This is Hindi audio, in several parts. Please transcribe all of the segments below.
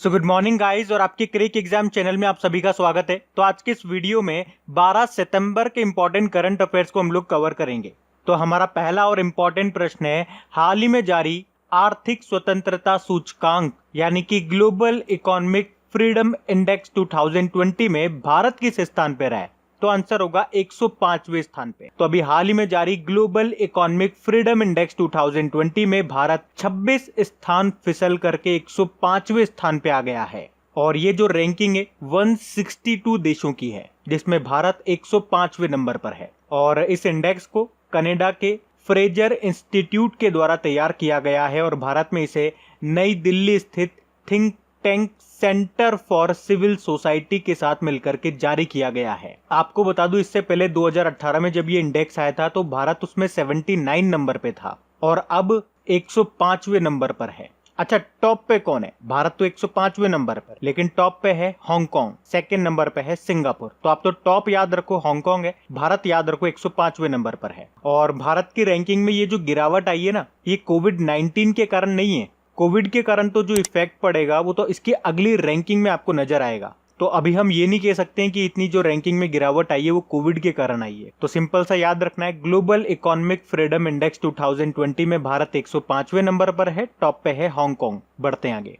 सो गुड मॉर्निंग गाइस और आपके क्रिक एग्जाम चैनल में आप सभी का स्वागत है। तो आज के इस वीडियो में 12 सितंबर के इंपॉर्टेंट करंट अफेयर्स को हम लोग कवर करेंगे। तो हमारा पहला और इंपॉर्टेंट प्रश्न है, हाल ही में जारी आर्थिक स्वतंत्रता सूचकांक यानी कि ग्लोबल इकोनॉमिक फ्रीडम इंडेक्स 2020 में भारत किस स्थान पे रहा है? तो आंसर होगा 105वें स्थान पे। तो अभी हाल ही में जारी ग्लोबल इकोनॉमिक फ्रीडम इंडेक्स 2020 में भारत 26 स्थान फिसल करके 105वें स्थान पे आ गया है। और ये जो रैंकिंग है 162 देशों की है, जिसमें भारत 105वें नंबर पर है। और इस इंडेक्स को कनाडा के फ्रेजर इंस्टीट्यूट के द्वारा तैयार किया गया है और भारत में इसे नई दिल्ली स्थित think tank centre for civil society के साथ मिलकर के जारी किया गया है। आपको बता दूं, इससे पहले 2018 में जब ये इंडेक्स आया था तो भारत उसमें 79 नंबर पे था और अब 105वें नंबर पर है। अच्छा, टॉप पे कौन है? भारत तो 105वें नंबर पर, लेकिन टॉप पे है हांगकांग, सेकंड नंबर पे है सिंगापुर। तो आप तो टॉप याद रखो हांगकांग है, भारत याद रखो 105वें नंबर पर है। और भारत की रैंकिंग में ये जो गिरावट आई है ना, ये कोविड-19 के कारण नहीं है। कोविड के कारण तो जो इफेक्ट पड़ेगा वो तो इसकी अगली रैंकिंग में आपको नजर आएगा। तो अभी हम ये नहीं कह सकते हैं कि इतनी जो रैंकिंग में गिरावट आई है वो कोविड के कारण आई है। तो सिंपल सा याद रखना है, ग्लोबल इकोनॉमिक फ्रीडम इंडेक्स 2020 में भारत 105वें नंबर पर है, टॉप पे है हांगकांग। बढ़ते हैं आगे।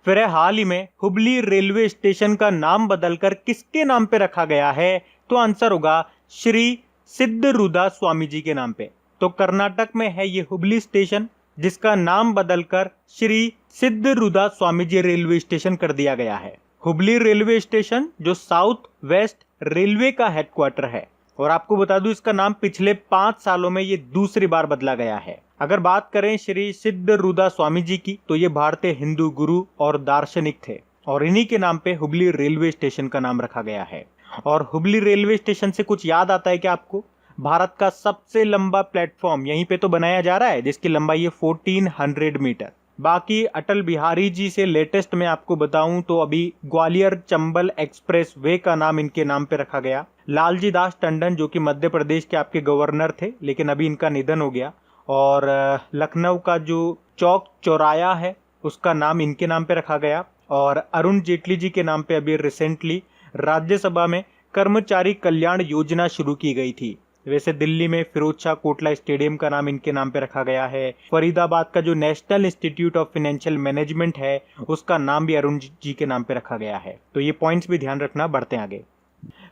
फिर है, हाल ही में हुबली रेलवे स्टेशन का नाम बदलकर किसके नाम पे रखा गया है? तो आंसर होगा श्री सिद्धरूदा स्वामी जी के नाम पे। तो कर्नाटक में है ये हुबली स्टेशन, जिसका नाम बदलकर श्री सिद्धरूदा स्वामी जी रेलवे स्टेशन कर दिया गया है। हुबली रेलवे स्टेशन जो साउथ वेस्ट रेलवे का हेडक्वार्टर है। और आपको बता दूं, इसका नाम पिछले 5 सालों में ये दूसरी बार बदला गया है। अगर बात करें श्री सिद्धरूदा स्वामी जी की, तो ये भारतीय हिंदू गुरु और दार्शनिक थे और इन्हीं के नाम पे हुबली रेलवे स्टेशन का नाम रखा गया है। और हुबली रेलवे स्टेशन से कुछ याद आता है क्या आपको? भारत का सबसे लंबा प्लेटफॉर्म यहीं पे तो बनाया जा रहा है, जिसकी लंबाई है 1400 मीटर। बाकी अटल बिहारी जी से लेटेस्ट में आपको बताऊं तो अभी ग्वालियर चंबल एक्सप्रेस वे का नाम इनके नाम पे रखा गया। लालजी दास टंडन जो कि मध्य प्रदेश के आपके गवर्नर थे, लेकिन अभी इनका निधन हो गया। और लखनऊ का जो चौक चौराया है उसका नाम इनके नाम पे रखा गया। और अरुण जेटली जी के नाम पे अभी रिसेंटली राज्यसभा में कर्मचारी कल्याण योजना शुरू की गई थी। वैसे दिल्ली में फिरोज शाह कोटला स्टेडियम का नाम इनके नाम पे रखा गया है। फरीदाबाद का जो national institute of financial management है उसका नाम भी अरुण जी के नाम पे रखा गया है। तो ये पॉइंट्स भी ध्यान रखना। बढ़ते हैं आगे।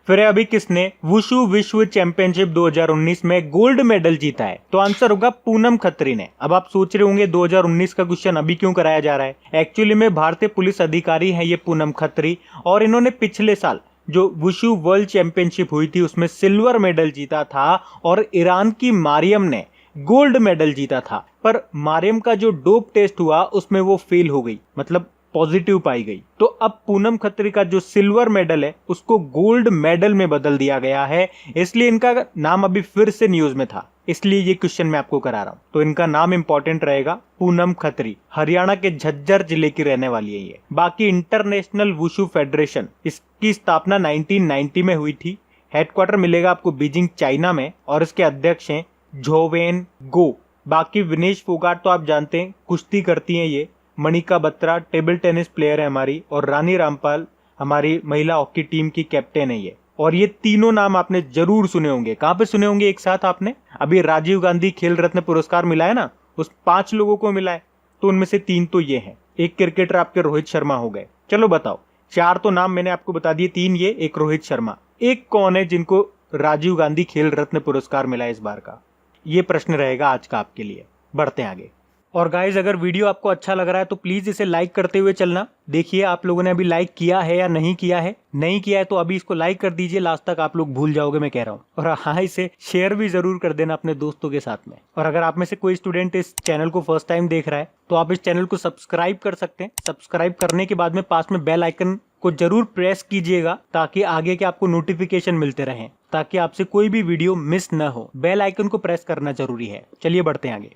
फिर अभी किसने वुशु विश्व चैंपियनशिप 2019 में गोल्ड मेडल जीता है? तो आंसर होगा पूनम खत्री ने। अब आप सोच रहे होंगे 2019 का क्वेश्चन अभी क्यों कराया जा रहा है? एक्चुअली में भारतीय पुलिस अधिकारी है ये पूनम खत्री, और इन्होंने पिछले साल जो वुशु वर्ल्ड चैंपियनशिप हुई थी उसमें सिल्वर मेडल जीता था और ईरान की मारियम ने गोल्ड मेडल जीता था। पर मारियम का जो डोप टेस्ट हुआ उसमें वो फेल हो गई, मतलब पॉजिटिव पाई गई। तो अब पूनम खत्री का जो सिल्वर मेडल है उसको गोल्ड मेडल में बदल दिया गया है, इसलिए इनका नाम अभी फिर से न्यूज में था, इसलिए ये क्वेश्चन मैं आपको करा रहा हूं। तो इनका नाम इंपॉर्टेंट रहेगा, पूनम खत्री। हरियाणा के झज्जर जिले की रहने वाली है ये। बाकी इंटरनेशनल वुशु फेडरेशन, इसकी स्थापना 1990 में हुई थी। हेडक्वार्टर मिलेगा आपको बीजिंग चाइना में और इसके अध्यक्ष हैं झोवेन गो। बाकी विनेश फोगाट तो आप जानते हैं, कुश्ती करती हैं ये। Manika Batra table tennis player है हमारी, और रानी रामपाल हमारी महिला हॉकी टीम की कैप्टन है ये। और ये तीनों नाम आपने जरूर सुने होंगे। कहां पे सुने होंगे एक साथ आपने? अभी राजीव गांधी खेल रत्न पुरस्कार मिला है ना, उस 5 लोगों को मिला है, तो उनमें से 3 तो ये हैं। एक क्रिकेटर आपके रोहित शर्मा हो गए। चलो बताओ, 4 तो नाम मैंने आपको बता दिए, 3 ये, एक रोहित शर्मा। एक कौन है जिनको राजीव गांधी खेल रत्न पुरस्कार मिला इस बार का? ये प्रश्न रहेगा आज का आपके लिए। बढ़ते हैं आगे। और गाइज, अगर वीडियो आपको अच्छा लग रहा है तो प्लीज इसे लाइक करते हुए चलना। देखिए आप लोगों ने अभी लाइक किया है या नहीं किया है। नहीं किया है तो अभी इसको लाइक कर दीजिए, लास्ट तक आप लोग भूल जाओगे मैं कह रहा हूँ। और हाँ, इसे शेयर भी जरूर कर देना अपने दोस्तों के साथ में। और अगर आप में से कोई स्टूडेंट इस चैनल को फर्स्ट टाइम देख रहा है तो आप इस चैनल को सब्सक्राइब कर सकते हैं। सब्सक्राइब करने के बाद में पास में बेल आइकन को जरूर प्रेस कीजिएगा, ताकि आगे के आपको नोटिफिकेशन मिलते रहें, ताकि आपसे कोई भी वीडियो मिस न हो। बेल आइकन को प्रेस करना जरूरी है। चलिए बढ़ते हैं आगे।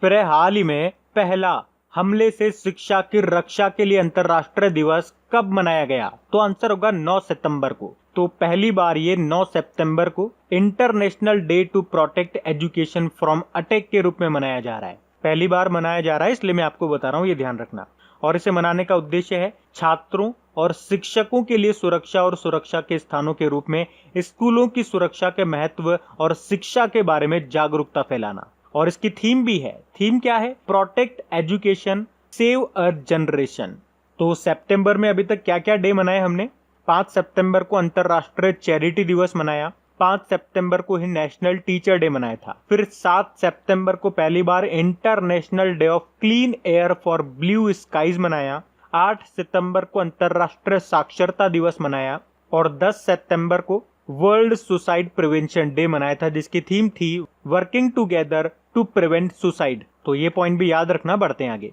फिर हाल ही में पहला हमले से शिक्षा की रक्षा के लिए अंतर्राष्ट्रीय दिवस कब मनाया गया? तो आंसर होगा 9 सितंबर को। तो पहली बार ये 9 सितंबर को international day to protect education from attack के रूप में मनाया जा रहा है। पहली बार मनाया जा रहा है, इसलिए मैं आपको बता रहा हूँ, ये ध्यान रखना। और इसे मनाने का उद्देश्य है छात्रों और शिक्षकों के लिए सुरक्षा और सुरक्षा के स्थानों के रूप में स्कूलों की सुरक्षा के महत्व और शिक्षा के बारे में जागरूकता फैलाना। और इसकी थीम भी है। थीम क्या है? Protect education save a generation. तो सितंबर में अभी तक क्या क्या डे मनाए हमने? 5 सितंबर को अंतरराष्ट्रीय चैरिटी दिवस मनाया, 5 सितंबर को ही नेशनल टीचर डे मनाया था, फिर 7 सितंबर को पहली बार international day of clean air for blue skies मनाया, 8 सितंबर को अंतरराष्ट्रीय साक्षरता दिवस मनाया और 10 सितंबर को वर्ल्ड सुसाइड प्रिवेंशन डे मनाया था, जिसकी थीम थी working together to prevent suicide. तो ये पॉइंट भी याद रखना, बढ़ते हैं आगे।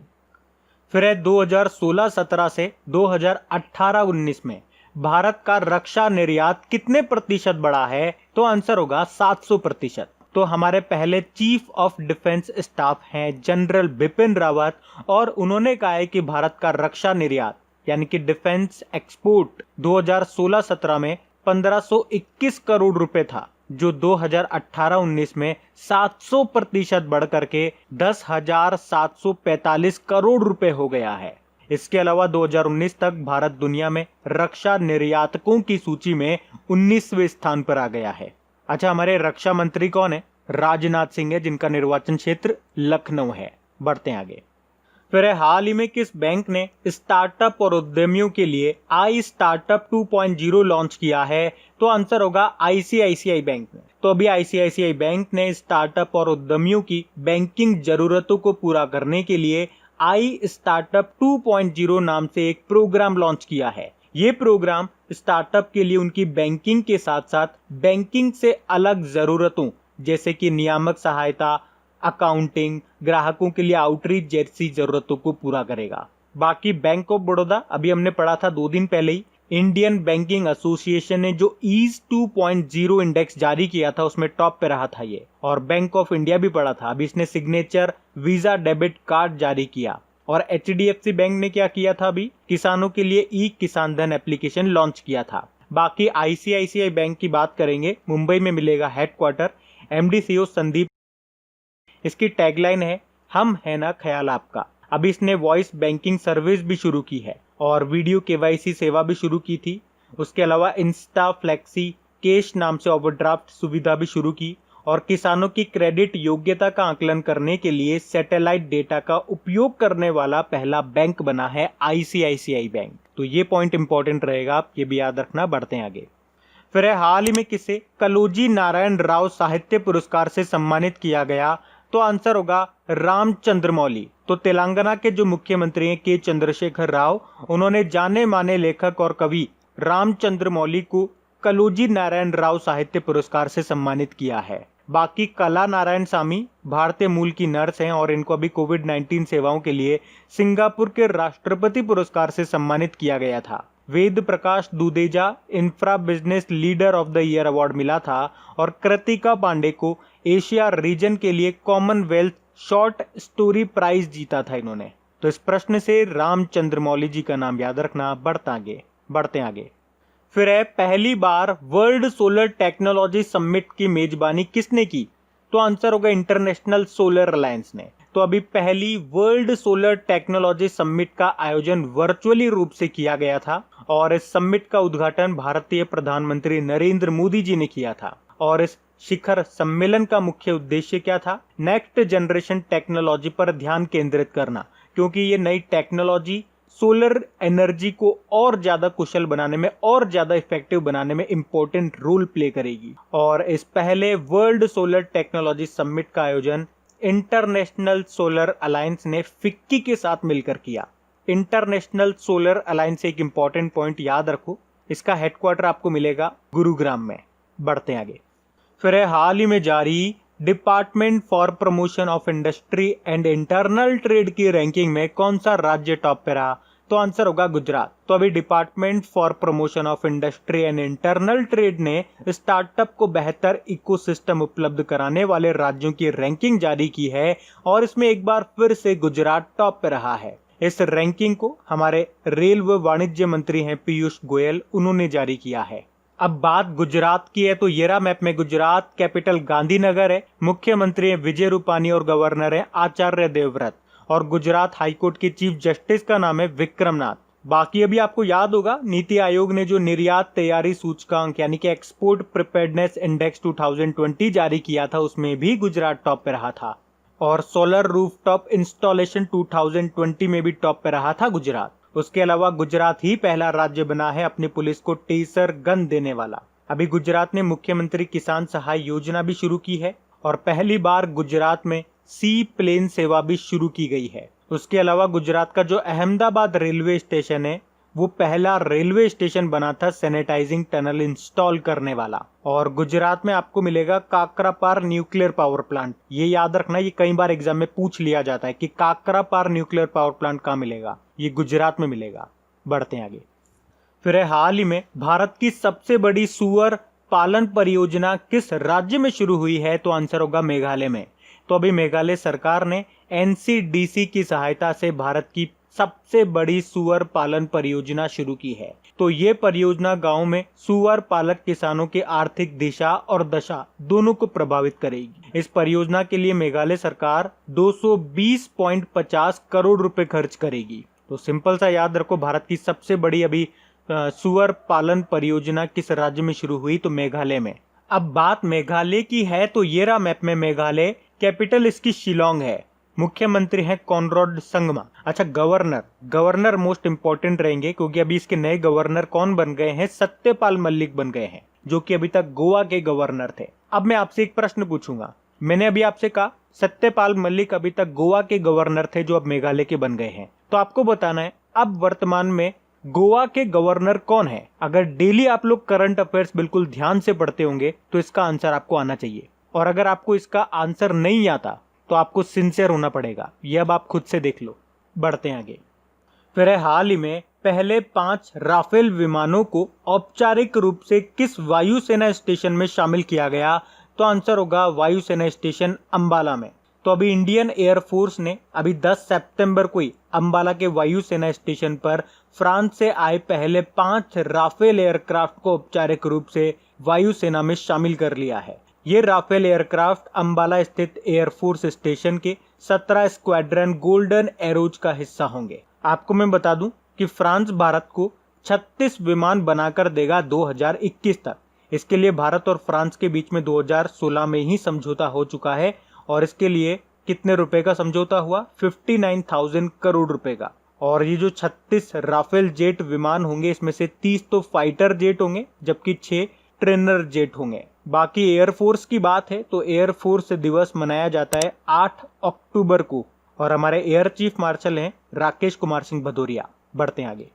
फिर है 2016-17 से 2018-19 में भारत का रक्षा निर्यात कितने प्रतिशत बढ़ा है? तो आंसर होगा 700%। तो हमारे पहले चीफ ऑफ डिफेंस स्टाफ हैं जनरल बिपिन रावत, और उन्होंने कहा है कि भारत का रक्षा निर्यात यानी कि डिफेंस एक्सपोर्ट 2016-17 में 1521 करोड़ रुपए था, जो 2018-19 में 700% बढ़ करके 10,745 करोड़ रुपए हो गया है। इसके अलावा 2019 तक भारत दुनिया में रक्षा निर्यातकों की सूची में 19वें स्थान पर आ गया है। अच्छा, हमारे रक्षा मंत्री कौन है? राजनाथ सिंह है, जिनका निर्वाचन क्षेत्र लखनऊ है। बढ़ते हैं आगे। फिर हाल ही में किस बैंक ने स्टार्टअप और उद्यमियों के लिए आई स्टार्टअप 2.0 लॉन्च किया है? तो आंसर होगा आईसीआईसीआई बैंक ने। तो अभी आईसीआईसीआई बैंक ने स्टार्टअप और उद्यमियों की बैंकिंग जरूरतों को पूरा करने के लिए आई स्टार्टअप 2.0 नाम से एक प्रोग्राम लॉन्च किया है। ये प्रोग्राम स्टार्टअप के लिए उनकी बैंकिंग के साथ साथ बैंकिंग से अलग जरूरतों जैसे कि नियामक सहायता, अकाउंटिंग, ग्राहकों के लिए आउटरीच जैसी जरूरतों को पूरा करेगा। बाकी बैंक ऑफ बड़ौदा, अभी हमने पढ़ा था 2 दिन पहले ही, इंडियन बैंकिंग एसोसिएशन ने जो ईज 2.0 इंडेक्स जारी किया था उसमें टॉप पे रहा था ये। और बैंक ऑफ इंडिया भी पढ़ा था, अभी इसने सिग्नेचर वीजा डेबिट कार्ड जारी किया। और एचडीएफसी बैंक ने क्या किया था? अभी किसानों के लिए ई किसान धन एप्लीकेशन लॉन्च किया था। बाकी आईसीआईसीआई बैंक की बात करेंगे, मुंबई में मिलेगा हेडक्वार्टर, एमडी सीईओ संदीप। इसकी टैगलाइन है हम है ना ख्याल आपका। अभी इसने वॉइस बैंकिंग सर्विस भी शुरू की है और वीडियो केवाईसी सेवा भी शुरू की थी। उसके अलावा इंस्टा फ्लेक्सी कैश नाम से ओवरड्राफ्ट सुविधा भी शुरू की और किसानों की क्रेडिट योग्यता का आकलन करने के लिए सैटेलाइट डेटा का उपयोग करने वाला पहला बैंक बना है आईसीआईसीआई बैंक। तो ये पॉइंट इंपॉर्टेंट रहेगा, आप ये भी याद रखना। बढ़ते हैं आगे। फिर हाल ही में किसे कलोजी नारायण राव साहित्य पुरस्कार से सम्मानित किया गया? तो आंसर होगा रामचंद्र मौली। तो तेलंगाना के जो मुख्यमंत्री हैं के चंद्रशेखर राव, उन्होंने जाने माने लेखक और कवि रामचंद्र मौली को कलोजी नारायण राव साहित्य पुरस्कार से सम्मानित किया है। बाकी कला नारायण सामी भारतीय मूल की नर्स हैं और इनको अभी कोविड-19 सेवाओं के लिए सिंगापुर के राष्ट्रपति पुरस्कार से सम्मानित किया गया था। Ved Prakash Dudeja infra business leader of the year award मिला था और कृतिका पांडे को एशिया रीजन के लिए कॉमनवेल्थ शॉर्ट स्टोरी प्राइज जीता था इन्होंने। तो इस प्रश्न से रामचंद्र मौली जी का नाम याद रखना। बढ़ते आगे। फिर है पहली बार वर्ल्ड सोलर टेक्नोलॉजी समिट की मेजबानी किसने की? तो आंसर होगा इंटरनेशनल सोलर अलायंस ने। तो अभी पहली वर्ल्ड सोलर टेक्नोलॉजी समिट का आयोजन वर्चुअली रूप से किया गया था और इस समिट का उद्घाटन भारतीय प्रधानमंत्री नरेंद्र मोदी जी ने किया था। और इस शिखर सम्मेलन का मुख्य उद्देश्य क्या था? नेक्स्ट जनरेशन टेक्नोलॉजी पर ध्यान केंद्रित करना, क्योंकि ये नई टेक्नोलॉजी सोलर एनर्जी को और ज्यादा कुशल बनाने में और ज्यादा इफेक्टिव बनाने में इंपॉर्टेंट रोल प्ले करेगी। और इस पहले वर्ल्ड सोलर टेक्नोलॉजी समिट का आयोजन इंटरनेशनल सोलर अलायंस ने फिक्की के साथ मिलकर किया। इंटरनेशनल सोलर अलायंस एक इंपॉर्टेंट पॉइंट याद रखो, इसका हेडक्वार्टर आपको मिलेगा गुरुग्राम में। बढ़ते आगे। फिर है हाल ही में जारी department for promotion of industry and internal trade की रैंकिंग में कौन सा राज्य टॉप पे रहा? तो आंसर होगा गुजरात। तो अभी department for promotion of industry and internal trade ने स्टार्टअप को बेहतर इकोसिस्टम उपलब्ध कराने वाले राज्यों की रैंकिंग जारी की है और इसमें एक बार फिर से गुजरात टॉप पे रहा है। इस रैंकिंग को हमारे रेल व वाणिज्य मंत्री हैं पीयूष गोयल, उन्होंने जारी किया है। अब बात गुजरात की है तो ये रहा मैप में गुजरात। कैपिटल गांधीनगर है, मुख्यमंत्री है विजय रूपानी और गवर्नर है आचार्य देवव्रत। और गुजरात हाईकोर्ट के चीफ जस्टिस का नाम है विक्रम नाथ। बाकी अभी आपको याद होगा नीति आयोग ने जो निर्यात तैयारी सूचकांक यानी कि एक्सपोर्ट प्रिपेयर्डनेस इंडेक्स 2020 जारी किया था, उसमें भी गुजरात टॉप पे रहा था। और सोलर रूफटॉप इंस्टॉलेशन 2020 में भी टॉप पे रहा था गुजरात। उसके अलावा गुजरात ही पहला राज्य बना है अपनी पुलिस को टेसर गन देने वाला। अभी गुजरात ने मुख्यमंत्री किसान सहाय योजना भी शुरू की है और पहली बार गुजरात में सी प्लेन सेवा भी शुरू की गई है। उसके अलावा गुजरात का जो अहमदाबाद रेलवे स्टेशन है वो पहला रेलवे स्टेशन बना था सैनिटाइजिंग टनल इंस्टॉल करने वाला। और गुजरात में आपको मिलेगा काकरापार न्यूक्लियर पावर प्लांट। ये याद रखना, ये कई बार एग्जाम में पूछ लिया जाता है कि काकरापार न्यूक्लियर पावर प्लांट कहाँ मिलेगा, ये गुजरात में मिलेगा। बढ़ते हैं आगे। फिर हाल ही में भारत की सबसे बड़ी सुअर पालन परियोजना किस राज्य में शुरू हुई है? तो आंसर होगा मेघालय में। तो अभी मेघालय सरकार ने एनसीडीसी की सहायता से भारत की सबसे बड़ी सुअर पालन परियोजना शुरू की है। तो ये परियोजना गांव में सुअर पालक किसानों की आर्थिक दिशा और दशा दोनों को प्रभावित करेगी। इस परियोजना के लिए मेघालय सरकार 220.50 करोड़ रुपए खर्च करेगी। तो सिंपल सा याद रखो, भारत की सबसे बड़ी अभी सुअर पालन परियोजना किस राज्य में शुरू हुई? तो मेघालय में। अब बात मेघालय की है तो ये रहा मैप में मेघालय, कैपिटल इसकी शिलोंग है, मुख्यमंत्री हैं कॉनराड संगमा। अच्छा, गवर्नर मोस्ट इंपॉर्टेंट रहेंगे क्योंकि अभी इसके नए गवर्नर कौन बन गए हैं? सत्यपाल मलिक बन गए हैं, जो कि अभी तक गोवा के गवर्नर थे। अब मैं आपसे एक प्रश्न पूछूंगा, मैंने अभी आपसे कहा सत्यपाल मलिक अभी तक गोवा के गवर्नर थे जो अब मेघालय के बन गए हैं, तो आपको बताना है अब वर्तमान में गोवा के गवर्नर कौन है। अगर डेली आप लोग करंट अफेयर्स बिल्कुल ध्यान से पढ़ते होंगे तो इसका आंसर आपको आना चाहिए, और अगर आपको इसका आंसर नहीं आता तो आपको सिंसियर होना पड़ेगा। ये अब आप खुद से देख लो। बढ़ते हैं आगे। फिर हाल ही में पहले 5 राफेल विमानों को औपचारिक रूप से किस वायुसेना स्टेशन में शामिल किया गया? तो आंसर होगा वायुसेना स्टेशन अंबाला में। तो अभी इंडियन एयरफोर्स ने अभी 10 सितंबर को ही अंबाला के वायुसेना स्टेशन पर फ्रांस से आए पहले 5 राफेल एयरक्राफ्ट को औपचारिक रूप से वायुसेना में शामिल कर लिया है। ये राफेल एयरक्राफ्ट अंबाला स्थित एयरफोर्स स्टेशन के 17 स्क्वाड्रन गोल्डन एरोज का हिस्सा होंगे। आपको मैं बता दूं कि फ्रांस भारत को 36 विमान बनाकर देगा 2021 तक। इसके लिए भारत और फ्रांस के बीच में 2016 में ही समझौता हो चुका है, और इसके लिए कितने रुपए का समझौता हुआ? 59,000 करोड़ रुपए का। और ये जो 36 राफेल जेट विमान होंगे, इसमें से 30 तो फाइटर जेट होंगे जबकि 6 ट्रेनर जेट होंगे। बाकी एयरफोर्स की बात है तो एयरफोर्स दिवस मनाया जाता है 8 अक्टूबर को, और हमारे एयर चीफ मार्शल हैं राकेश कुमार सिंह भदौरिया। बढ़ते हैं आगे।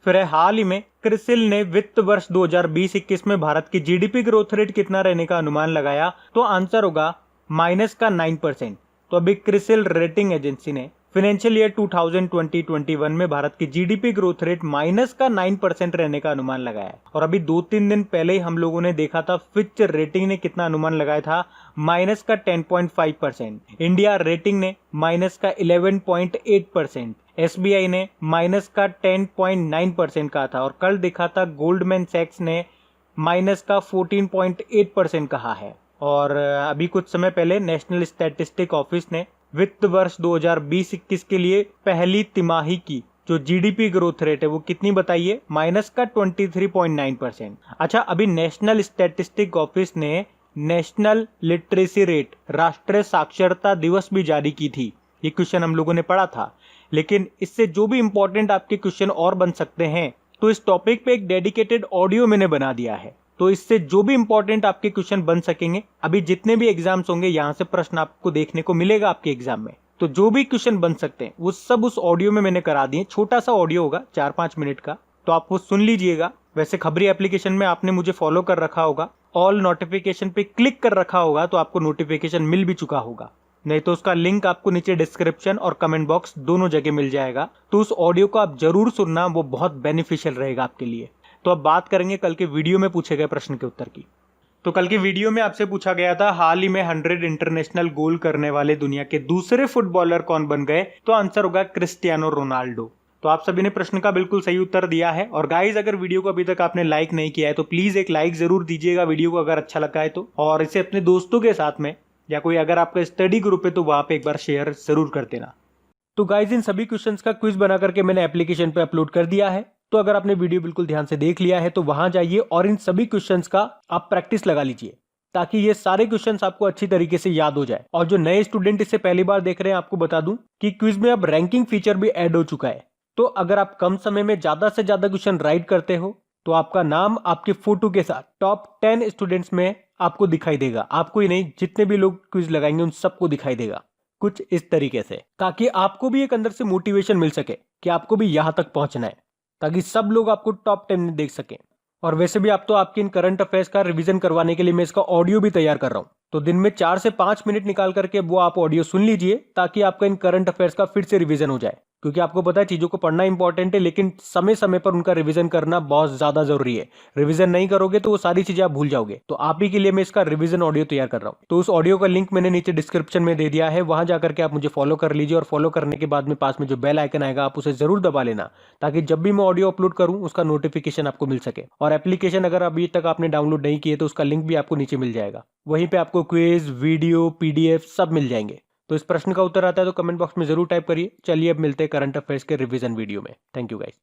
फिर हाल ही में क्रिसिल ने वित्त वर्ष 2020-21 में भारत की जीडीपी ग्रोथ रेट कितना रहने का अनुमान लगाया? तो आंसर होगा -9%। तो अभी क्रिसिल रेटिंग एजेंसी ने फाइनेंशियल ईयर 2020-21 में भारत की जीडीपी ग्रोथ रेट -9% रहने का अनुमान लगाया है। और अभी 2-3 दिन पहले ही हम लोगों ने देखा था फिच रेटिंग ने कितना अनुमान लगाया था? -10.5%। इंडिया रेटिंग ने -11.8%। एसबीआई ने -10.9% कहा था, और कल देखा था गोल्डमैन सैक्स ने -14.8% कहा है। और अभी कुछ समय पहले नेशनल स्टैटिस्टिक ऑफिस ने वित्त वर्ष 2020-21 के लिए पहली तिमाही की जो जीडीपी ग्रोथ रेट है वो कितनी बताइए? -23.9%। अच्छा, अभी नेशनल स्टैटिस्टिक ऑफिस ने नेशनल लिटरेसी रेट, राष्ट्रीय साक्षरता दिवस भी जारी की थी। ये क्वेश्चन हम लोगों ने पढ़ा था, लेकिन इससे जो भी इंपॉर्टेंट आपके क्वेश्चन और बन सकते हैं तो इस टॉपिक पे एक डेडिकेटेड ऑडियो मैंने बना दिया है। तो इससे जो भी इंपॉर्टेंट आपके क्वेश्चन बन सकेंगे, अभी जितने भी एग्जाम्स होंगे यहाँ से प्रश्न आपको देखने को मिलेगा आपके एग्जाम में, तो जो भी क्वेश्चन बन सकते हैं वो सब उस ऑडियो में मैंने करा दिए। छोटा सा ऑडियो होगा 4-5 मिनट का, तो आप वो सुन लीजिएगा। वैसे खबरी एप्लीकेशन में आपने मुझे फॉलो कर रखा होगा, ऑल नोटिफिकेशन पे क्लिक कर रखा होगा तो आपको नोटिफिकेशन मिल भी चुका होगा, नहीं तो उसका लिंक आपको नीचे डिस्क्रिप्शन और कमेंट बॉक्स दोनों जगह मिल जाएगा। तो उस ऑडियो को आप जरूर सुनना, वो बहुत बेनिफिशियल रहेगा आपके लिए। तो अब बात करेंगे कल के वीडियो में पूछे गए प्रश्न के उत्तर की। तो कल के वीडियो में आपसे पूछा गया था हाल ही में 100 इंटरनेशनल गोल करने वाले दुनिया के दूसरे फुटबॉलर कौन बन गए? तो आंसर होगा क्रिस्टियानो रोनाल्डो। तो आप सभी ने प्रश्न का बिल्कुल सही उत्तर दिया है। और गाइज, अगर वीडियो को अभी तक आपने लाइक नहीं किया है तो प्लीज एक लाइक जरूर दीजिएगा वीडियो को अगर अच्छा लगा है तो, और इसे अपने दोस्तों के साथ में या कोई अगर आपका स्टडी ग्रुप है तो वहां पे एक बार शेयर जरूर कर देना। तो गाइज इन सभी क्वेश्चंस का क्विज बना करके मैंने एप्लीकेशन पे अपलोड कर दिया है। तो अगर आपने वीडियो बिल्कुल ध्यान से देख लिया है तो वहां जाइए और इन सभी क्वेश्चंस का आप प्रैक्टिस लगा लीजिए, ताकि ये सारे क्वेश्चंस आपको अच्छी तरीके से याद हो जाए। और जो नए स्टूडेंट इसे पहली बार देख रहे हैं, आपको बता दूं कि क्विज में अब रैंकिंग फीचर भी ऐड हो चुका है। तो अगर आप कम समय में ज्यादा से ज्यादा क्वेश्चन राइट करते हो तो आपका नाम आपके फोटो के साथ टॉप 10 स्टूडेंट्स में आपको दिखाई देगा। आपको ही नहीं, जितने भी लोग क्विज लगाएंगे उन सबको दिखाई देगा कुछ इस तरीके से, ताकि आपको भी एक अंदर से मोटिवेशन मिल सके कि आपको भी यहां तक पहुंचना है, ताकि सब लोग आपको टॉप 10 में देख सकें। और वैसे भी आप तो आपके इन करंट अफेयर्स का रिवीजन करवाने के लिए मैं इसका ऑडियो भी तैयार कर रहा हूं। तो दिन में 4 से 5 मिनट निकाल करके वो आप ऑडियो सुन लीजिए, ताकि आपका इन करंट अफेयर्स का फिर से रिवीजन हो जाए। क्योंकि आपको पता है चीजों को पढ़ना इंपॉर्टेंट है, लेकिन समय समय पर उनका रिवीजन करना बहुत ज्यादा जरूरी है। रिवीजन नहीं करोगे तो वो सारी चीजें आप भूल जाओगे। तो आप ही के लिए मैं इसका रिवीजन ऑडियो तैयार कर रहा हूँ। तो उस ऑडियो का लिंक मैंने नीचे डिस्क्रिप्शन में दे दिया है, वहां जाकर के आप मुझे फॉलो कर लीजिए। और फॉलो करने के बाद में पास में जो बेल आइकन आएगा आप उसे जरूर दबा लेना, ताकि जब भी मैं ऑडियो अपलोड करूं उसका नोटिफिकेशन आपको मिल सके। और एप्लीकेशन अगर अभी तक आपने डाउनलोड नहीं किए तो उसका लिंक भी आपको नीचे मिल जाएगा। वहीं पे आपको क्विज, वीडियो, पीडीएफ सब मिल जाएंगे। तो इस प्रश्न का उत्तर आता है तो कमेंट बॉक्स में जरूर टाइप करिए। चलिए अब मिलते हैं करंट अफेयर्स के रिवीजन वीडियो में। Thank you guys.